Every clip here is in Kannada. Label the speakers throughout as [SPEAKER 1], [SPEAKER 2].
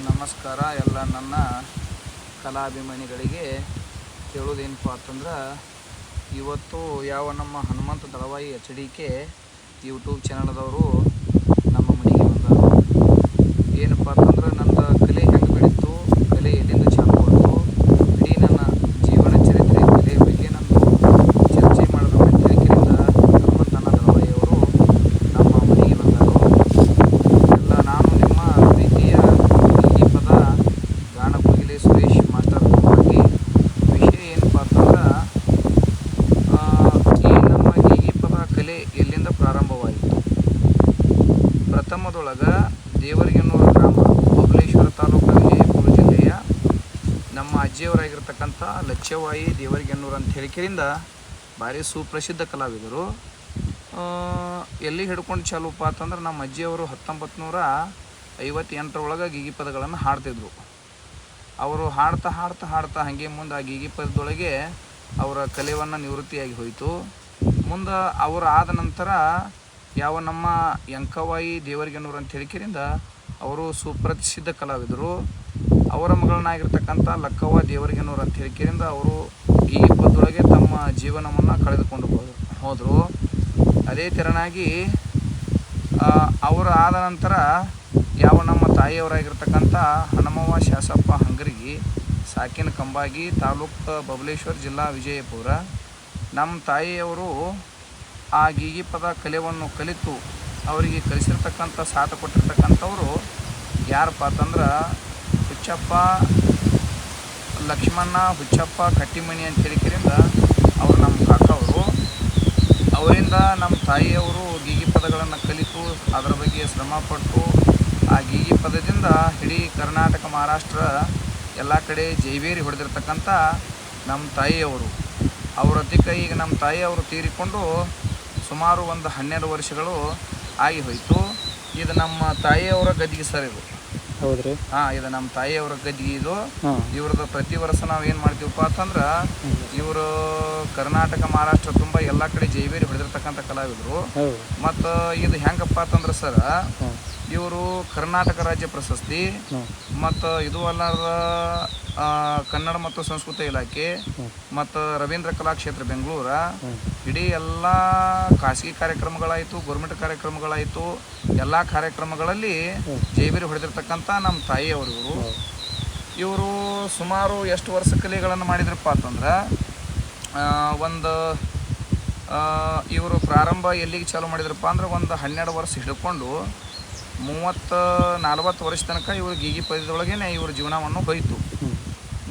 [SPEAKER 1] ನಮಸ್ಕಾರ ಎಲ್ಲ ನನ್ನ ಕಲಾಭಿಮಾನಿಗಳಿಗೆ. ಹೇಳೋದೇನಪ್ಪ ಅಂತಂದ್ರೆ, ಇವತ್ತು ಯಾವ ನಮ್ಮ ಹನುಮಂತ ದಳವಾಯಿ HD ಯೂಟ್ಯೂಬ್ ಚಾನಲ್ದವರು ನಮ್ಮ ಮನೆಗೆ ಬಂದರು. ಏನಪ್ಪ ಅಂತಂದ್ರೆ, ನನ್ನ ಕಲೆ ಹೆಂಗೆ ಬೆಳೀತು, ಕಲೆ ಎಲ್ಲಿಂದ ಚಾಲು ಆಯಿತು, ಇಡೀ ನನ್ನ ಜೀವನ ಚರಿತ್ರೆ ಕಲೆ ಬಗ್ಗೆ ನಾನು ಚರ್ಚೆ ಮಾಡಬೇಕಂತ ಹೇಳಿಕೆಯಿಂದ ಹನುಮಂತನ ದಳವಾಯಿಯವರು ನಮ್ಮ ಮನೆಗೆ ಬಂದರು. ಎಲ್ಲ ನಾನು ನಿಮ್ಮ ಪ್ರೀತಿಯ ಈ ಪದ ಗಾನಕೋಗಿಲೆ ಸುರೇಶ್ ಮಾಸ್ಟರ್ ಬಗ್ಗೆ. ವಿಷಯ ಏನಪ್ಪ ಅಂತಂದ್ರೆ, ಈ ನಮ್ಮ ಗೀಗಿ ಪದ ಕಲೆ ಎಲ್ಲಿಂದ ಪ್ರಾರಂಭವಾಯಿತು. ಪ್ರಥಮದೊಳಗೆ ದೇವರಿಗೆನ್ನೂರು ಗ್ರಾಮ, ಬಬಲೇಶ್ವರ ತಾಲೂಕು, ವಿಜಯಪುರ ಜಿಲ್ಲೆಯ ನಮ್ಮ ಅಜ್ಜಿಯವರಾಗಿರ್ತಕ್ಕಂಥ ಲಚ್ಚವಾಯಿ ದೇವರಿಗೆನ್ನೂರು ಅಂತ ಹೇಳಿಕೆಯಿಂದ ಭಾರಿ ಸುಪ್ರಸಿದ್ಧ ಕಲಾವಿದರು. ಎಲ್ಲಿ ಹಿಡ್ಕೊಂಡು ಚಾಲುಪ್ಪ ಅಂತಂದ್ರೆ, ನಮ್ಮ ಅಜ್ಜಿಯವರು 1958 ಗೀಗಿ ಪದಗಳನ್ನು ಹಾಡ್ತಿದ್ರು. ಅವರು ಹಾಡ್ತಾ ಹಾಡ್ತಾ ಹಾಡ್ತಾ ಹಾಗೆ ಮುಂದೆ ಆ ಗೀಗಿ ಪದದೊಳಗೆ ಅವರ ಕಲೆಯನ್ನು ನಿವೃತ್ತಿಯಾಗಿ ಹೋಯಿತು. ಮುಂದೆ ಅವರು ಆದ ನಂತರ ಯಾವ ನಮ್ಮ ಯಂಕವಾಯಿ ದೇವರಿಗೆನ್ನೂರು ಅಂತ ಹೇಳಿಕೆಯಿಂದ ಅವರು ಸುಪ್ರಸಿದ್ಧ ಕಲಾವಿದರು. ಅವರ ಮಗಳನ್ನಾಗಿರ್ತಕ್ಕಂಥ ಲಕ್ಕವ್ವ ದೇವರಿಗೆನ್ನೂರು ಅಂತ ಹೇಳಿಕೆಯಿಂದ ಅವರು ಗೀಗಿ ಪದದೊಳಗೆ ತಮ್ಮ ಜೀವನವನ್ನು ಕಳೆದುಕೊಂಡು ಹೋದರು. ಅದೇ ತೆರನಾಗಿ ಅವರು ಆದ ನಂತರ ಯಾವ ನಮ್ಮ ತಾಯಿಯವರಾಗಿರ್ತಕ್ಕಂಥ ಹನುಮವ್ವ ಶಾಸಪ್ಪ ಹಂಗರಗಿ, ಸಾಕಿನ ಕಂಬಾಗಿ, ತಾಲೂಕು ಬಬಲೇಶ್ವರ, ಜಿಲ್ಲಾ ವಿಜಯಪುರ. ನಮ್ಮ ತಾಯಿಯವರು ಆ ಗೀಗಿ ಪದ ಕಲೆಯನ್ನು ಕಲಿತು ಅವರಿಗೆ ಕಲಿಸಿರ್ತಕ್ಕಂಥ ಸಾಥ ಕೊಟ್ಟಿರ್ತಕ್ಕಂಥವರು ಯಾರಪ್ಪ ಅಂತಂದ್ರೆ, ಹುಚ್ಚಪ್ಪ ಲಕ್ಷ್ಮಣ್ಣ ಹುಚ್ಚಪ್ಪ ಕಟ್ಟಿಮಣಿ ಅಂತ ಹೇಳಿಕೆರಿಂದ ಅವರು ನಮ್ಮ ಕಾಕವರು. ಅವರಿಂದ ನಮ್ಮ ತಾಯಿಯವರು ಗೀಗಿ ಪದಗಳನ್ನು ಕಲಿತು ಅದರ ಬಗ್ಗೆ ಶ್ರಮಪಟ್ಟು ಆ ಗೀಗಿ ಪದದಿಂದ ಇಡೀ ಕರ್ನಾಟಕ, ಮಹಾರಾಷ್ಟ್ರ ಎಲ್ಲ ಕಡೆ ಜೈಬೇರಿ ಹೊಡೆದಿರ್ತಕ್ಕಂಥ ನಮ್ಮ ತಾಯಿಯವರು. ಅವರೊತ್ತಿಗೆ ಈಗ ನಮ್ಮ ತಾಯಿಯವರು ತೀರಿಕೊಂಡು ಸುಮಾರು ಒಂದು 12 ವರ್ಷಗಳು ಆಗಿ ಹೋಯಿತು. ಇದು ನಮ್ಮ ತಾಯಿಯವರ ಗದ್ದಿಗೆ ಸರ್, ಇದು
[SPEAKER 2] ಹೌದ್ರಿ.
[SPEAKER 1] ಇದು ನಮ್ಮ ತಾಯಿಯವರ ಗದ್ದಿಗೆ. ಇದು ಇವ್ರದ್ದು ಪ್ರತಿ ವರ್ಷ ನಾವು ಏನು ಮಾಡ್ತೀವಪ್ಪ ಅಂತಂದ್ರೆ, ಇವರು ಕರ್ನಾಟಕ, ಮಹಾರಾಷ್ಟ್ರ ತುಂಬ ಎಲ್ಲ ಕಡೆ ಜೈಬೇರಿ ಹೊಡೆದಿರ್ತಕ್ಕಂಥ ಕಲಾವಿದರು. ಮತ್ತು ಇದು ಹೆಂಗಪ್ಪ ಅಂತಂದ್ರೆ ಸರ್, ಇವರು ಕರ್ನಾಟಕ ರಾಜ್ಯ ಪ್ರಶಸ್ತಿ ಮತ್ತು ಇದು ಅಲ್ಲಾರದ ಕನ್ನಡ ಮತ್ತು ಸಂಸ್ಕೃತಿ ಇಲಾಖೆ ಮತ್ತು ರವೀಂದ್ರ ಕಲಾಕ್ಷೇತ್ರ ಬೆಂಗಳೂರು, ಇಡೀ ಎಲ್ಲ ಖಾಸಗಿ ಕಾರ್ಯಕ್ರಮಗಳಾಯಿತು, ಗೌರ್ಮೆಂಟ್ ಕಾರ್ಯಕ್ರಮಗಳಾಯಿತು, ಎಲ್ಲ ಕಾರ್ಯಕ್ರಮಗಳಲ್ಲಿ ಜೈಬೇರಿ ಹೊಡೆದಿರ್ತಕ್ಕಂಥ ನಮ್ಮ ತಾಯಿಯವರು. ಇವರು ಸುಮಾರು ಎಷ್ಟು ವರ್ಷ ಕಲೆಗಳನ್ನು ಮಾಡಿದ್ರಪ್ಪ ಅಂತಂದ್ರೆ, ಇವರು ಪ್ರಾರಂಭ ಎಲ್ಲಿಗೆ ಚಾಲು ಮಾಡಿದ್ರಪ್ಪ ಅಂದ್ರೆ, ಒಂದು 12 ವರ್ಷ ಹಿಡ್ಕೊಂಡು 30-40 ವರ್ಷ ತನಕ ಇವರು ಗೀಗಿ ಪದದೊಳಗೇ ಇವ್ರ ಜೀವನವನ್ನು ಹೋಯಿತು.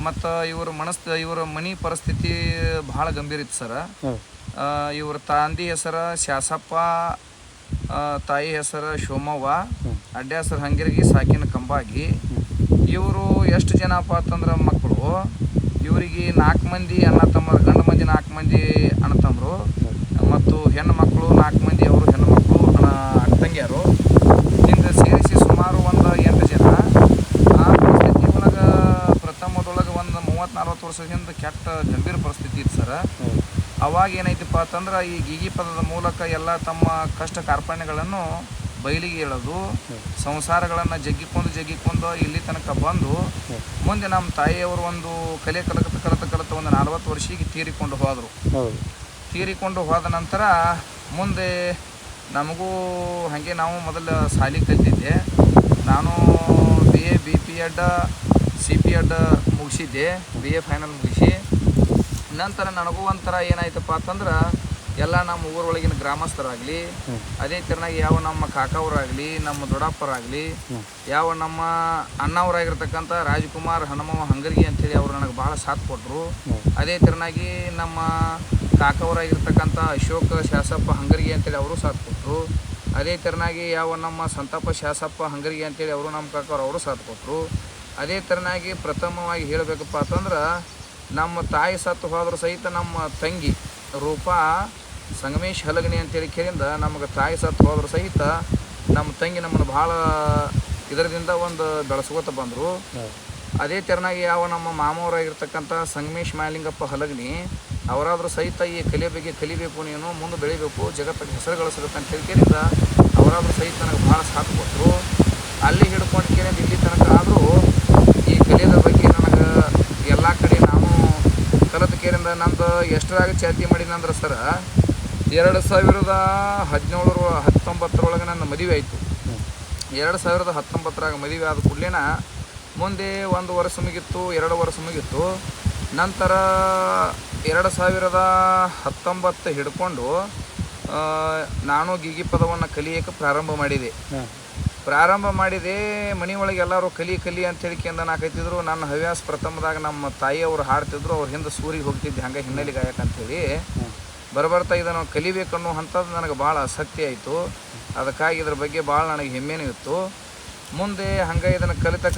[SPEAKER 1] ಮತ್ತು ಇವರ ಮನೆ ಪರಿಸ್ಥಿತಿ ಭಾಳ ಗಂಭೀರ ಇತ್ತು ಸರ. ಇವ್ರ ತಂದೆ ಹೆಸರು ಶಾಸಪ್ಪ, ತಾಯಿ ಹೆಸರು ಶೋಮವ್ವ, ಅಡ್ಡ ಹೆಸರು ಹಂಗರಗಿ, ಸಾಕಿನ ಕಂಬಾಗಿ. ಇವರು ಎಷ್ಟು ಜನಪ್ಪ ಅಂತಂದ್ರೆ ಮಕ್ಕಳು, ಇವರಿಗೆ 4 ಮಂದಿ ಅಣ್ಣ ತಮ್ಮರು, ಗಂಡು ಮಂದಿ 4 ಮಂದಿ ಅಣ್ಣ ತಮ್ಮರು ಮತ್ತು ಹೆಣ್ಣು ಮಕ್ಕಳು 4 ಮಂದಿ ಅವರು ಹೆಣ್ಣು ಮಕ್ಕಳು ತಂಗಿಯರು. ಹಿಂಗೆ ಸೇರಿಸಿ ಸುಮಾರು ಒಂದು 8 ಜನ. ಆ ಪರಿಸ್ಥಿತಿ ಒಳಗೆ ಪ್ರಥಮದೊಳಗೆ ಒಂದು 30-40 ವರ್ಷದಿಂದ ಕೆಟ್ಟ ಗಂಭೀರ ಪರಿಸ್ಥಿತಿ ಇತ್ತು ಸರ. ಅವಾಗ ಏನೈತಪ್ಪ ಅಂತಂದ್ರೆ, ಈ ಗೀಗಿ ಪದದ ಮೂಲಕ ಎಲ್ಲ ತಮ್ಮ ಕಷ್ಟ ಕಾರ್ಪಣ್ಯಗಳನ್ನು ಬಯಲಿಗೆ ಹೇಳೋದು, ಸಂಸಾರಗಳನ್ನು ಜಗ್ಗಿಕೊಂಡು ಇಲ್ಲಿ ತನಕ ಬಂದು ಮುಂದೆ ನಮ್ಮ ತಾಯಿಯವರು ಒಂದು ಕಲೆ ಕಲತ ಒಂದು 40 ವರ್ಷಕ್ಕೆ ತೀರಿಕೊಂಡು ಹೋದರು. ತೀರಿಕೊಂಡು ಹೋದ ನಂತರ ಮುಂದೆ ನಮಗೂ ಹಾಗೆ ನಾವು ಮೊದಲು ಶಾಲೆ ಕಲಿತಿದ್ದೆ. ನಾನು BA BPEd CPEd ಮುಗಿಸಿದ್ದೆ, BA final ಮುಗಿಸಿ ನಂತರ ನನಗೂ ಒಂಥರ ಏನಾಯ್ತಪ್ಪ ಅಂತಂದ್ರೆ, ಎಲ್ಲ ನಮ್ಮ ಊರೊಳಗಿನ ಗ್ರಾಮಸ್ಥರಾಗಲಿ, ಅದೇ ಥರನಾಗಿ ಯಾವ ನಮ್ಮ ಕಾಕವರಾಗಲಿ, ನಮ್ಮ ದೊಡ್ಡಪ್ಪರಾಗಲಿ, ಯಾವ ನಮ್ಮ ಅಣ್ಣವರಾಗಿರ್ತಕ್ಕಂಥ ರಾಜ್ಕುಮಾರ್ ಹನುಮವ್ವ ಹಂಗರಗಿ ಅಂಥೇಳಿ ಅವರು ನನಗೆ ಭಾಳ ಸಾಥ್ ಕೊಟ್ಟರು. ಅದೇ ಥರನಾಗಿ ನಮ್ಮ ಕಾಕವರಾಗಿರ್ತಕ್ಕಂಥ ಅಶೋಕ ಶಾಸಪ್ಪ ಹಂಗರಗಿ ಅಂತೇಳಿ ಅವರು ಸಾಥ್ ಕೊಟ್ಟರು. ಅದೇ ಥರನಾಗಿ ಯಾವ ನಮ್ಮ ಸಂತಪ್ಪ ಶಾಸಪ್ಪ ಹಂಗರಗಿ ಅಂತೇಳಿ ಅವರು ನಮ್ಮ ಕಾಕವ್ರು ಅವರು ಸಾಥ್ ಕೊಟ್ಟರು. ಅದೇ ಥರನಾಗಿ ಪ್ರಥಮವಾಗಿ ಹೇಳಬೇಕಪ್ಪ ಅಂತಂದ್ರೆ, ನಮ್ಮ ತಾಯಿ ಸತ್ತು ಹೋದರೂ ಸಹಿತ ನಮ್ಮ ತಂಗಿ ರೂಪಾ ಸಂಗಮೇಶ್ ಹಲಗಣಿ ಅಂತೇಳಿ ಕೇಳಿಂದ ನಮಗೆ ತಾಯಿ ಸತ್ತು ಹೋದರೂ ಸಹಿತ ನಮ್ಮ ತಂಗಿ ನಮ್ಮನ್ನು ಭಾಳ ಇದರಿಂದ ಒಂದು ಬೆಳೆಸ್ಕೋತ ಬಂದರು. ಅದೇ ಥರನಾಗಿ ಯಾವ ನಮ್ಮ ಮಾಮವರಾಗಿರ್ತಕ್ಕಂಥ ಸಂಗಮೇಶ್ ಮಾಲಿಂಗಪ್ಪ ಹಲಗಣಿ ಅವರಾದರೂ ಸಹಿತ ಈ ಕಲೆ ಬಗ್ಗೆ ಕಲಿಬೇಕು, ನೀನು ಮುಂದೆ ಬೆಳಿಬೇಕು, ಜಗತ್ತಿಗೆ ಹೆಸರು ಗಳಿಸಬೇಕು ಅಂತ ಹೇಳಿಕೆಯಿಂದ ಅವರಾದರೂ ಸಹಿತ ನನಗೆ ಭಾಳ ಸಾಥ್ ಕೊಟ್ಟರು. ಅಲ್ಲಿ ಹಿಡ್ಕೊಂಡು ಕೇಳಿದ ಇಲ್ಲಿ ತನಕ ಆದರೂ ನಂದು ಎಷ್ಟರಾಗ ಚಾಲ್ತಿ ಮಾಡಿನಂದ್ರೆ ಸರ 2019 ನನ್ನ ಮದುವೆ ಆಯಿತು. 2019 ಮದುವೆ ಆದ ಕೂಡಲೇ ಮುಂದೆ 1 ವರ್ಷ ಮುಗಿತ್ತು, 2 ವರ್ಷ ಮುಗಿತ್ತು. ನಂತರ 2019 ಹಿಡ್ಕೊಂಡು ನಾನು ಗೀಗಿ ಪದವನ್ನು ಕಲಿಯೋಕೆ ಪ್ರಾರಂಭ ಮಾಡಿದೆ. ಮನೆಯೊಳಗೆ ಎಲ್ಲರೂ ಕಲಿ ಅಂತ ಹೇಳಿಕೆಂದು ನಾಕೈತಿದ್ರು. ನನ್ನ ಹವ್ಯಾಸ ಪ್ರಥಮದಾಗ ನಮ್ಮ ತಾಯಿಯವರು ಹಾಡ್ತಿದ್ರು, ಅವ್ರ ಹಿಂದೆ ಸೂರಿಗೆ ಹೋಗ್ತಿದ್ದೆ ಹಂಗೆ ಹಿನ್ನೆಲೆ ಗಾಯಕ ಅಂಥೇಳಿ. ಬರ್ತಾ ಇದನ್ನು ಕಲಿಬೇಕನ್ನೋ ಅಂಥದ್ದು ನನಗೆ ಭಾಳ ಆಸಕ್ತಿ ಆಯಿತು. ಅದಕ್ಕಾಗಿ ಇದ್ರ ಬಗ್ಗೆ ಭಾಳ ನನಗೆ ಹೆಮ್ಮೆನೂ ಇತ್ತು. ಮುಂದೆ ಹಂಗೆ ಇದನ್ನು ಕಲಿತಾ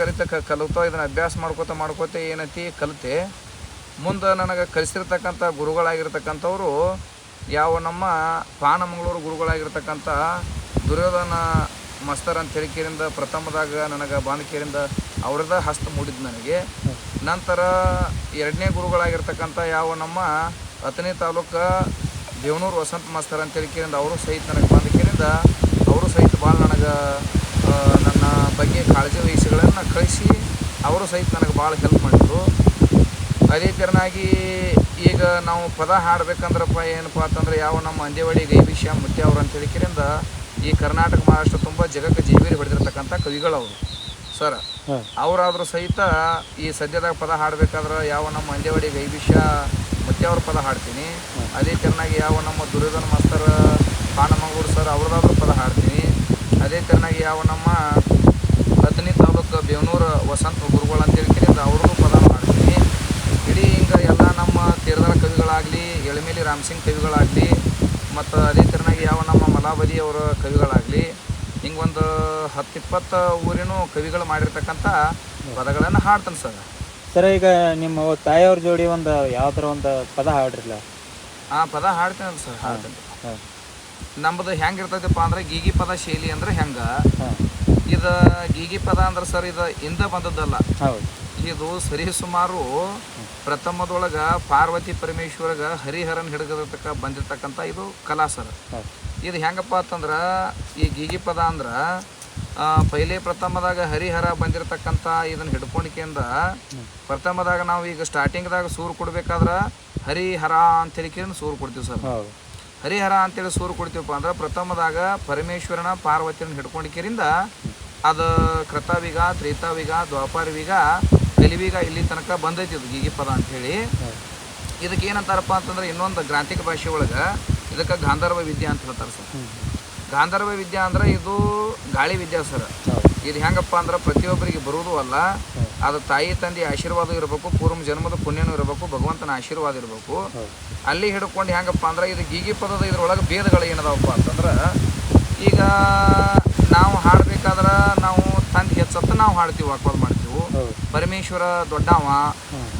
[SPEAKER 1] ಇದನ್ನು ಅಭ್ಯಾಸ ಮಾಡ್ಕೋತ ಏನೈತಿ ಕಲಿತೆ. ಮುಂದೆ ನನಗೆ ಕಲಿಸಿರ್ತಕ್ಕಂಥ ಗುರುಗಳಾಗಿರ್ತಕ್ಕಂಥವ್ರು ಯಾವ ನಮ್ಮ ಪಾನಮಂಗಳೂರು ಗುರುಗಳಾಗಿರ್ತಕ್ಕಂಥ ದುರ್ಯೋಧನ ಮಸ್ತರ್ ಅಂತ ಹೇಳಿಕೆರಿಂದ ಪ್ರಥಮದಾಗ ನನಗೆ ಬಾಂಧಕೇರಿಂದ ಅವ್ರದ ಹಸ್ತ ಮೂಡಿದ್ದು ನನಗೆ. ನಂತರ 2ನೇ ಗುರುಗಳಾಗಿರ್ತಕ್ಕಂಥ ಯಾವ ನಮ್ಮ ಅಥಣಿ ತಾಲೂಕು ದೇವನೂರು ವಸಂತ ಮಾಸ್ತರ್ ಅಂತ ಹೇಳಿಕೆರಿಂದ ಅವರು ಸಹಿತ ನನಗೆ ಬಾಂಧಕೇರಿಂದ ಅವರು ಸಹಿತ ಭಾಳ ನನಗೆ ನನ್ನ ಬಗ್ಗೆ ಕಾಳಜಿ ವಹಿಸಿಗಳನ್ನು ಕಳಿಸಿ ಅವರು ಸಹಿತ ನನಗೆ ಭಾಳ ಹೆಲ್ಪ್ ಮಾಡಿದರು. ಅದೇ ಥರನಾಗಿ ಈಗ ನಾವು ಪದ ಹಾಡಬೇಕಂದ್ರಪ್ಪ ಏನಪ್ಪ ಅಂತಂದ್ರೆ ಯಾವ ನಮ್ಮ ಅಂದೇವಾಡಿ ಗೈಬಿಷ್ಯ ಮುತ್ಯ ಅವರು ಅಂತ ಹೇಳಿಕೆರಿಂದ ಈ ಕರ್ನಾಟಕ ಮಹಾರಾಷ್ಟ್ರ ತುಂಬ ಜಗಕ್ಕೆ ಜೀವೇರಿ ಹೊಡೆದಿರ್ತಕ್ಕಂಥ ಕವಿಗಳವರು ಸರ್. ಅವರಾದರೂ ಸಹಿತ ಈ ಸದ್ಯದಾಗ ಪದ ಹಾಡಬೇಕಾದ್ರೆ ಯಾವ ನಮ್ಮ ಅಂದೇವಾಡಿ ಗೈಬಿಷ್ಯ ಮುತ್ಯ ಅವ್ರ ಪದ ಹಾಡ್ತೀನಿ. ಅದೇ ಥರನಾಗಿ ಯಾವ ನಮ್ಮ ದುರ್ಯೋಧನ ಮಾಸ್ತರ್ ಪಾನಮಂಗಳೂರು ಸರ್ ಅವ್ರದ್ದಾದ್ರೂ ಪದ ಹಾಡ್ತೀನಿ. ಅದೇ ಥರನಾಗಿ ಯಾವ ನಮ್ಮ ಅಥಣಿ ತಾಲೂಕು ಬೇವನೂರು ವಸಂತ ಗುರುಗಳು ಅಂತ ಹೇಳಿಕೆರಿಂದ ಅವ್ರದ್ದು ಪದ ಹಾಡ್ತೀನಿ. ಇಡೀ ಹಿಂಗೆ ಎಲ್ಲ ನಮ್ಮ ತೀರದಾಳ ಕವಿಗಳಾಗಲಿ, ಎಳಮೇಲಿ ರಾಮಸಿಂಗ್ ಕವಿಗಳಾಗಲಿ, ಮತ್ತು ಅದೇ ಥರನಾಗಿ ಯಾವ ನಮ್ಮ ಮಲಾಬದಿ ಅವರ ಕವಿಗಳಾಗಲಿ, ಹಿಂಗೊಂದು 10-20 ಊರಿನೂ ಕವಿಗಳು ಮಾಡಿರ್ತಕ್ಕಂಥ ಪದಗಳನ್ನು ಹಾಡ್ತಾನೆ
[SPEAKER 2] ಸರ್. ಈಗ ನಿಮ್ಮ ತಾಯಿಯವ್ರ ಜೋಡಿ ಒಂದು ಯಾವ್ದಾರ ಒಂದು ಪದ ಹಾಡ್ರಿಲ್ಲ?
[SPEAKER 1] ಆ ಪದ ಹಾಡ್ತೇನೆ ಸರ್, ಹಾಡ್ತೇನೆ. ನಮ್ಮದು ಹೆಂಗಿರ್ತೈತಪ್ಪ ಅಂದ್ರೆ ಗೀಗಿ ಪದ ಶೈಲಿ ಅಂದ್ರೆ ಹೆಂಗೆ ಇದು ಗೀಗಿ ಪದ ಅಂದ್ರೆ ಸರ್ ಇದು ಇಂದ ಬಂದದ್ದಲ್ಲ. ಇದು ಸರಿಸುಮಾರು ಪ್ರಥಮದೊಳಗೆ ಪಾರ್ವತಿ ಪರಮೇಶ್ವರಗ ಹರಿಹರನ್ ಬಂದಿರ್ತಕ್ಕಂಥ ಇದು ಕಲಾ ಸರ್. ಇದು ಹೆಂಗಪ್ಪ ಅಂತಂದ್ರೆ ಈ ಗೀಗಿ ಪದ ಅಂದ್ರೆ ಪೈಲೆ ಪ್ರಥಮದಾಗ ಹರಿಹರ ಬಂದಿರತಕ್ಕಂಥ ಇದನ್ನು ಹಿಡ್ಕೊಂಡಿಕೆಯಿಂದ ಪ್ರಥಮದಾಗ ನಾವು ಈಗ ಸ್ಟಾರ್ಟಿಂಗ್ದಾಗ ಸೂರು ಕೊಡ್ಬೇಕಾದ್ರೆ ಹರಿಹರ ಅಂತೇಳಿ ಸೂರು ಕೊಡ್ತೀವಿ ಸರ್. ಹರಿಹರ ಅಂತೇಳಿ ಸೂರು ಕೊಡ್ತೀವಪ್ಪ ಅಂದ್ರೆ ಪ್ರಥಮದಾಗ ಪರಮೇಶ್ವರನ ಪಾರ್ವತಿಯನ್ನು ಹಿಡ್ಕೊಂಡಿಕೆರಿಂದ ಅದು ಕೃತವಿಗ, ತ್ರೇತಾವಿಗ, ದ್ವಾಪರವಿಗ, ಕಲಿವಿಗ ಇಲ್ಲಿ ತನಕ ಬಂದೈತಿ ಇದು ಗೀಗಿ ಪದ ಅಂಥೇಳಿ. ಇದಕ್ಕೆ ಏನಂತಾರಪ್ಪ ಅಂತಂದ್ರೆ ಇನ್ನೊಂದು ಗ್ರಾಂಥಿಕ ಭಾಷೆ ಒಳಗೆ ಇದಕ್ಕೆ ಗಾಂಧರ್ವ ವಿದ್ಯೆ ಅಂತ ಹೇಳ್ತಾರೆ ಸರ್. ಗಾಂಧರ್ವ ವಿದ್ಯೆ ಅಂದ್ರೆ ಇದು ಗಾಳಿ ವಿದ್ಯೆ ಸರ್. ಇದು ಹೆಂಗಪ್ಪ ಅಂದ್ರೆ ಪ್ರತಿಯೊಬ್ಬರಿಗೆ ಬರುವುದೂ ಅಲ್ಲ, ಅದು ತಾಯಿ ತಂದೆ ಆಶೀರ್ವಾದ ಇರಬೇಕು, ಪೂರ್ವ ಜನ್ಮದ ಪುಣ್ಯನೂ ಇರಬೇಕು, ಭಗವಂತನ ಆಶೀರ್ವಾದ ಇರಬೇಕು. ಅಲ್ಲಿ ಹಿಡ್ಕೊಂಡು ಹೆಂಗಪ್ಪ ಅಂದ್ರೆ ಇದು ಗೀಗಿ ಪದದ ಇದ್ರೊಳಗೆ ಭೇದಗಳು ಏನದಾವಪ್ಪ ಅಂತಂದ್ರೆ ಈಗ ನಾವು ಹಾಡ್ಬೇಕಾದ್ರೆ ನಾವು ತಂದೆ ಹೆಚ್ಚತ್ತ ನಾವು ಹಾಡ್ತೀವಿ, ವಾಕ್ವಾದ ಮಾಡ್ತೀವಿ. ಪರಮೇಶ್ವರ ದೊಡ್ಡವ,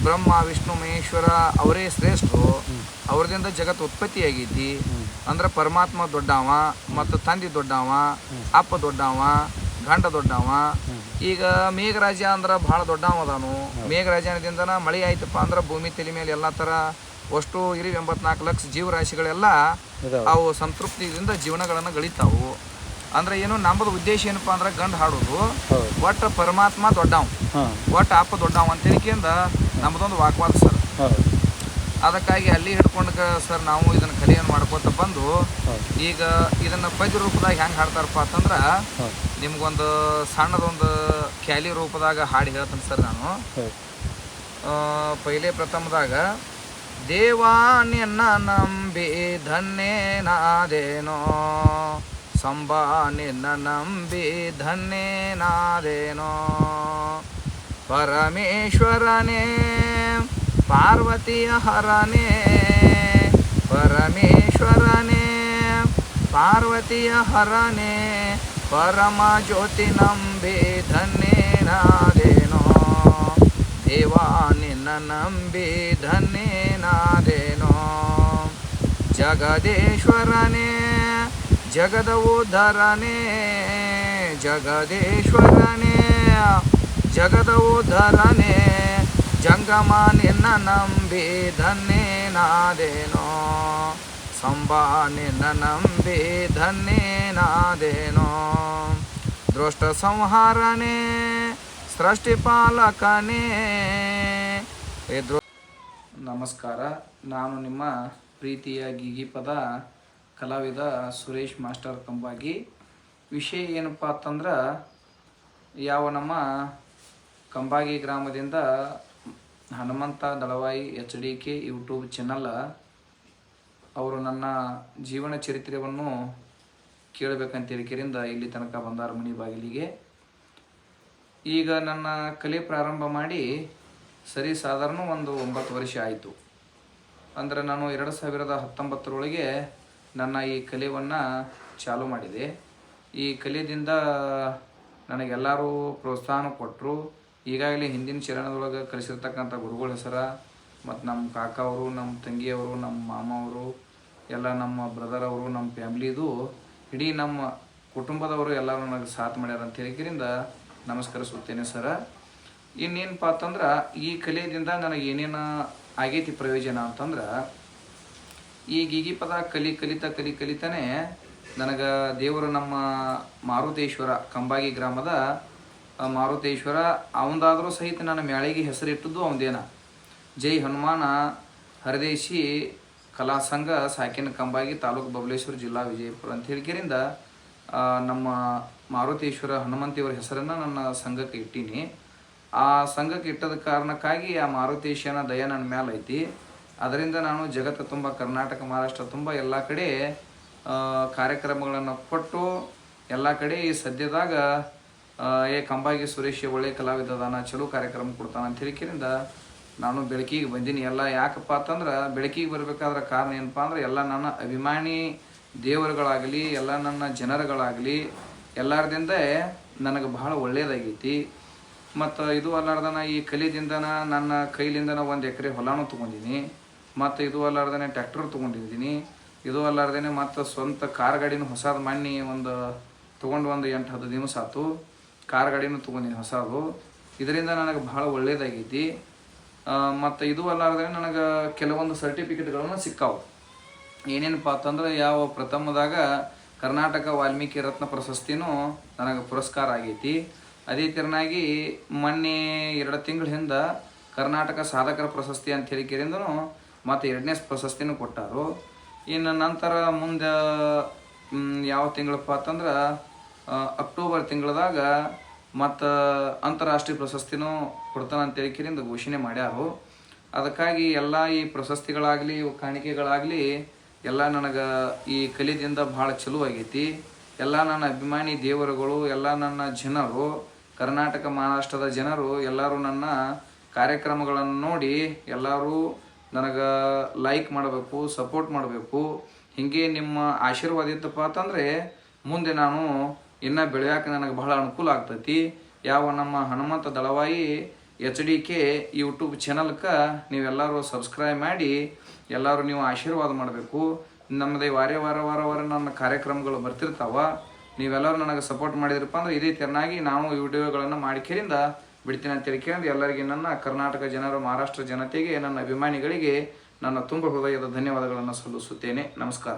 [SPEAKER 1] ಬ್ರಹ್ಮ ವಿಷ್ಣು ಮಹೇಶ್ವರ ಅವರೇ ಶ್ರೇಷ್ಠರು, ಅವ್ರದಿಂದ ಜಗತ್ತು ಉತ್ಪತ್ತಿ ಆಗೈತಿ ಅಂದ್ರೆ ಪರಮಾತ್ಮ ದೊಡ್ಡವ, ಮತ್ತು ತಂದೆ ದೊಡ್ಡವ, ಅಪ್ಪ ದೊಡ್ಡವ, ಗಂಡ ದೊಡ್ಡವ. ಈಗ ಮೇಘರಾಜ ಅಂದ್ರೆ ಭಾಳ ದೊಡ್ಡವ ಅದಾನು. ಮೇಘರಾಜನದಿಂದ ಮಳೆ ಆಯ್ತಪ್ಪ ಅಂದ್ರೆ ಭೂಮಿ ತಲೆ ಮೇಲೆ ಎಲ್ಲ ಥರ ಅಷ್ಟು 84 ಲಕ್ಷ ಜೀವರಾಶಿಗಳೆಲ್ಲ ಅವು ಸಂತೃಪ್ತಿಯಿಂದ ಜೀವನಗಳನ್ನು ಗಳಿತಾವು. ಅಂದ್ರೆ ಏನು ನಮ್ಮದು ಉದ್ದೇಶ ಏನಪ್ಪ ಅಂದ್ರೆ ಗಂಡು ಹಾಡೋದು ಒಟ್ಟು ಪರಮಾತ್ಮ ದೊಡ್ಡವ, ಒಟ್ಟು ಅಪ್ಪ ದೊಡ್ಡವ ಅಂತೇಳಿಕೆಯಿಂದ ನಮ್ಮದೊಂದು ವಾಕ್ವಾದ ಸರ್. ಅದಕ್ಕಾಗಿ ಅಲ್ಲಿ ಹಿಡ್ಕೊಂಡು ಸರ್ ನಾವು ಇದನ್ನು ಕಲಿಯನ್ನು ಮಾಡ್ಕೋತ ಬಂದು ಈಗ ಇದನ್ನು ಪದ್ಯ ರೂಪದಾಗ ಹೆಂಗೆ ಹಾಡ್ತಾರಪ್ಪ ಅಂತಂದ್ರೆ ನಿಮ್ಗೊಂದು ಸಣ್ಣದೊಂದು ಖ್ಯಾಲಿ ರೂಪದಾಗ ಹಾಡಿ ಹೇಳ್ತೇನೆ ಸರ್ ನಾನು. ಪೈಲೆ ಪ್ರಥಮದಾಗ ದೇವಾ ನಿನ್ನ ನಂಬಿ ಧನ್ಯನಾದೇನೋ, ಸಂಬಾ ನಿನ್ನ ನಂಬಿ ಧನ್ಯನಾದೇನೋ, ಪರಮೇಶ್ವರನೇ ಪಾರ್ವತಿಯ ಹರನೇ, ಪರಮೇಶ್ವರನೇ ಪಾರ್ವತಿಯ ಹರನೇ, ಪರಮ ಜ್ಯೋತಿ ನಂಬಿ ಧನ್ಯನಾದೇನೋ, ದೇವಾ ನಿನ್ನ ನಂಬಿ ಧನ್ಯನಾದೇನೋ, ಜಗದೇಶ್ವರನೇ ಜಗದ ಉದ್ಧರನೇ, ಜಗದೇಶ್ವರನೇ ಜಗದ ಉದ್ಧರನೇ, ಜಂಗಮ ನಿನ್ನ ನಂಬಿ ಧನ್ಯನಾದೇನೋ, ಸಂಬಾ ನಿನ್ನ ನಂಬಿ ಧನ್ಯನಾದೇನೋ, ದೃಷ್ಟ ಸಂಹಾರನೇ ಸೃಷ್ಟಿಪಾಲಕನೇ. ನಮಸ್ಕಾರ. ನಾನು ನಿಮ್ಮ ಪ್ರೀತಿಯ ಗೀಗಿಪದ ಕಲಾವಿದ ಸುರೇಶ್ ಮಾಸ್ಟರ್ ಕಂಬಾಗಿ. ವಿಷಯ ಏನಪ್ಪ ಅಂತಂದ್ರೆ, ಯಾವ ನಮ್ಮ ಕಂಬಾಗಿ ಗ್ರಾಮದಿಂದ ಹನುಮಂತ ದಳವಾಯಿ HDK ಯೂಟ್ಯೂಬ್ ಚಾನಲ್ ಅವರು ನನ್ನ ಜೀವನ ಚರಿತ್ರೆಯನ್ನು ಕೇಳಬೇಕಂತ ಹೇಳಿಕೆರಿಂದ ಇಲ್ಲಿ ತನಕ ಬಂದಾರ ಮನೆ ಬಾಗಿಲಿಗೆ. ಈಗ ನನ್ನ ಕಲೆ ಪ್ರಾರಂಭ ಮಾಡಿ ಸರಿ ಸಾಧಾರಣ ಒಂದು 9 ವರ್ಷ ಆಯಿತು. ಅಂದರೆ ನಾನು 2019 ನನ್ನ ಈ ಕಲೆಯನ್ನು ಚಾಲು ಮಾಡಿದೆ. ಈ ಕಲೆಯಿಂದ ನನಗೆಲ್ಲರೂ ಪ್ರೋತ್ಸಾಹ ಕೊಟ್ಟರು. ಈಗಾಗಲೇ ಹಿಂದಿನ ಚರಣದೊಳಗೆ ಕಲಿಸಿರ್ತಕ್ಕಂಥ ಗುರುಗಳ ಹೆಸರು ಮತ್ತು ನಮ್ಮ ಕಾಕ ಅವರು, ನಮ್ಮ ತಂಗಿಯವರು, ನಮ್ಮ ಮಾಮ ಅವರು, ಎಲ್ಲ ನಮ್ಮ ಬ್ರದರ್ ಅವರು, ನಮ್ಮ ಫ್ಯಾಮ್ಲಿದು ಇಡೀ ನಮ್ಮ ಕುಟುಂಬದವರು ಎಲ್ಲರೂ ನನಗೆ ಸಾಥ್ ಮಾಡ್ಯಾರ ಅಂತ ಹೇಳಿಕೆರಿಂದ ನಮಸ್ಕರಿಸುತ್ತೇನೆ ಸರ. ಇನ್ನೇನಪ್ಪ ಅಂತಂದ್ರೆ, ಈ ಕಲೆಯಿಂದ ನನಗೆ ಏನೇನು ಆಗೈತಿ ಪ್ರಯೋಜನ ಅಂತಂದ್ರೆ, ಈ ಗೀಗಿಪದ ಕಲಿತಾನೆ ನನಗೆ ದೇವರು ನಮ್ಮ ಮಾರುತೇಶ್ವರ ಕಂಬಾಗಿ ಗ್ರಾಮದ ಮಾರುತೇಶ್ವರ ಅವಂದಾದರೂ ಸಹಿತ ನನ್ನ ಮ್ಯಾಳಿಗೆ ಹೆಸರಿಟ್ಟದ್ದು ಅವನದೇನ. ಜೈ ಹನುಮಾನ ಹರದೇಶಿ ಕಲಾ ಸಂಘ ಸಾಕಿನ ಕಂಬಾಗಿ ತಾಲೂಕು ಬಬಲೇಶ್ವರ ಜಿಲ್ಲಾ ವಿಜಯಪುರ ಅಂತ ಹೇಳಿಕೆರಿಂದ ನಮ್ಮ ಮಾರುತೇಶ್ವರ ಹನುಮಂತಿಯವರ ಹೆಸರನ್ನು ನನ್ನ ಸಂಘಕ್ಕೆ ಇಟ್ಟೀನಿ. ಆ ಸಂಘಕ್ಕೆ ಇಟ್ಟದ ಕಾರಣಕ್ಕಾಗಿ ಆ ಮಾರುತೇಶನ ದಯ ನನ್ನ ಮೇಲೆ ಐತಿ. ಅದರಿಂದ ನಾನು ಜಗತ್ತು ತುಂಬ, ಕರ್ನಾಟಕ, ಮಹಾರಾಷ್ಟ್ರ ತುಂಬ ಎಲ್ಲ ಕಡೆ ಕಾರ್ಯಕ್ರಮಗಳನ್ನು ಕೊಟ್ಟು ಎಲ್ಲ ಕಡೆ ಈ ಸದ್ಯದಾಗ ಕಂಬಾಗಿ ಸುರೇಶ್ ಒಳ್ಳೆ ಕಲಾವಿದದಾನ, ಚಲೋ ಕಾರ್ಯಕ್ರಮ ಕೊಡ್ತಾನೆ ಅಂತ ಹೇಳಿಕೆರಿಂದ ನಾನು ಬೆಳಕಿಗೆ ಬಂದೀನಿ. ಎಲ್ಲ ಯಾಕಪ್ಪ ಅಂತಂದ್ರೆ, ಬೆಳಕಿಗೆ ಬರಬೇಕಾದ್ರೆ ಕಾರಣ ಏನಪ್ಪ ಅಂದ್ರೆ, ಎಲ್ಲ ನನ್ನ ಅಭಿಮಾನಿ ದೇವರುಗಳಾಗಲಿ, ಎಲ್ಲ ನನ್ನ ಜನರುಗಳಾಗಲಿ, ಎಲ್ಲರದಿಂದ ನನಗೆ ಬಹಳ ಒಳ್ಳೆಯದಾಗೈತಿ. ಮತ್ತು ಇದು ಅಲ್ಲಾರ್ದನ ಈ ಕಲಿದಿಂದ ನನ್ನ ಕೈಲಿಂದ 1 ಎಕರೆ ಹೊಲನೂ ತೊಗೊಂಡಿನಿ. ಮತ್ತು ಇದು ಅಲ್ಲಾರ್ದೇ ಟ್ಯಾಕ್ಟರ್ ತೊಗೊಂಡಿದ್ದೀನಿ. ಇದು ಅಲ್ಲಾರ್ದೇ ಮತ್ತು ಸ್ವಂತ ಕಾರ್ ಗಾಡಿನೂ ಹೊಸದು ಮಣ್ಣಿ ತೊಗೊಂಡು 8-10 ದಿವಸ ಆಯ್ತು. ಕಾರ್ ಗಾಡಿನೂ ತೊಗೊಂಡಿನಿ ಹೊಸದು. ಇದರಿಂದ ನನಗೆ ಭಾಳ ಒಳ್ಳೆಯದಾಗೈತಿ. ಮತ್ತು ಇದು ಅಲ್ಲಾರ್ದೇ ನನಗೆ ಕೆಲವೊಂದು ಸರ್ಟಿಫಿಕೇಟ್ಗಳನ್ನು ಸಿಕ್ಕಾವು. ಏನೇನಪ್ಪ ಅಂತಂದ್ರೆ, ಯಾವ ಪ್ರಥಮದಾಗ ಕರ್ನಾಟಕ ವಾಲ್ಮೀಕಿ ರತ್ನ ಪ್ರಶಸ್ತಿನೂ ನನಗೆ ಪುರಸ್ಕಾರ ಆಗೈತಿ. ಅದೇ ತೆರನಾಗಿ ಮೊನ್ನೆ 2 ತಿಂಗಳ ಹಿಂದೆ ಕರ್ನಾಟಕ ಸಾಧಕರ ಪ್ರಶಸ್ತಿ ಅಂತ ಹೇಳಿಕೆರಿಂದನೂ ಮತ್ತು 2ನೇ ಪ್ರಶಸ್ತಿನೂ ಕೊಟ್ಟಾರು. ಇನ್ನು ನಂತರ ಮುಂದೆ ಯಾವ ತಿಂಗಳಪ್ಪ ಅಂತಂದ್ರೆ, ಅಕ್ಟೋಬರ್ ತಿಂಗಳದಾಗ ಮತ್ತು ಅಂತಾರಾಷ್ಟ್ರೀಯ ಪ್ರಶಸ್ತಿನೂ ಕೊಡ್ತಾನೆ ಅಂತ ಹೇಳಿಕೆರಿಂದ ಘೋಷಣೆ ಮಾಡ್ಯಾರು. ಅದಕ್ಕಾಗಿ ಎಲ್ಲ ಈ ಪ್ರಶಸ್ತಿಗಳಾಗಲಿ, ಕಾಣಿಕೆಗಳಾಗಲಿ ಎಲ್ಲ ನನಗೆ ಈ ಕಲಿದಿಂದ ಭಾಳ ಚಲೋ ಆಗೈತಿ. ಎಲ್ಲ ನನ್ನ ಅಭಿಮಾನಿ ದೇವರುಗಳು, ಎಲ್ಲ ನನ್ನ ಜನರು, ಕರ್ನಾಟಕ ಮಹಾರಾಷ್ಟ್ರದ ಜನರು ಎಲ್ಲರೂ ನನ್ನ ಕಾರ್ಯಕ್ರಮಗಳನ್ನು ನೋಡಿ ಎಲ್ಲರೂ ನನಗೆ ಲೈಕ್ ಮಾಡಬೇಕು, ಸಪೋರ್ಟ್ ಮಾಡಬೇಕು. ಹೀಗೆ ನಿಮ್ಮ ಆಶೀರ್ವಾದ ಇತ್ತಪ್ಪ ಅಂತಂದರೆ ಮುಂದೆ ನಾನು ಇನ್ನೂ ಬೆಳೆಯೋಕೆ ನನಗೆ ಬಹಳ ಅನುಕೂಲ ಆಗ್ತೈತಿ. ಯಾವ ನಮ್ಮ ಹನುಮಂತ ದಳವಾಯಿ HDK ಯೂಟ್ಯೂಬ್ ಚಾನಲ್ಗೆ ನೀವೆಲ್ಲರೂ ಸಬ್ಸ್ಕ್ರೈಬ್ ಮಾಡಿ ಎಲ್ಲರೂ ನೀವು ಆಶೀರ್ವಾದ ಮಾಡಬೇಕು. ನಮ್ಮದೇ ವಾರ ನನ್ನ ಕಾರ್ಯಕ್ರಮಗಳು ಬರ್ತಿರ್ತಾವ. ನೀವೆಲ್ಲರೂ ನನಗೆ ಸಪೋರ್ಟ್ ಮಾಡಿದ್ರಪ್ಪ ಅಂದ್ರೆ ಇದೇ ತೆರನಾಗಿ ನಾವು ವಿಡಿಯೋಗಳನ್ನು ಮಾಡಿಕೆರಿಂದ ಬಿಡ್ತೀನಿ ಅಂತ ಹೇಳಿಕೊಂಡು ಎಲ್ಲರಿಗೆ ನನ್ನ ಕರ್ನಾಟಕ ಜನರು, ಮಹಾರಾಷ್ಟ್ರ ಜನತೆಗೆ, ನನ್ನ ಅಭಿಮಾನಿಗಳಿಗೆ ನನ್ನ ತುಂಬ ಹೃದಯದ ಧನ್ಯವಾದಗಳನ್ನು ಸಲ್ಲಿಸುತ್ತೇನೆ. ನಮಸ್ಕಾರ.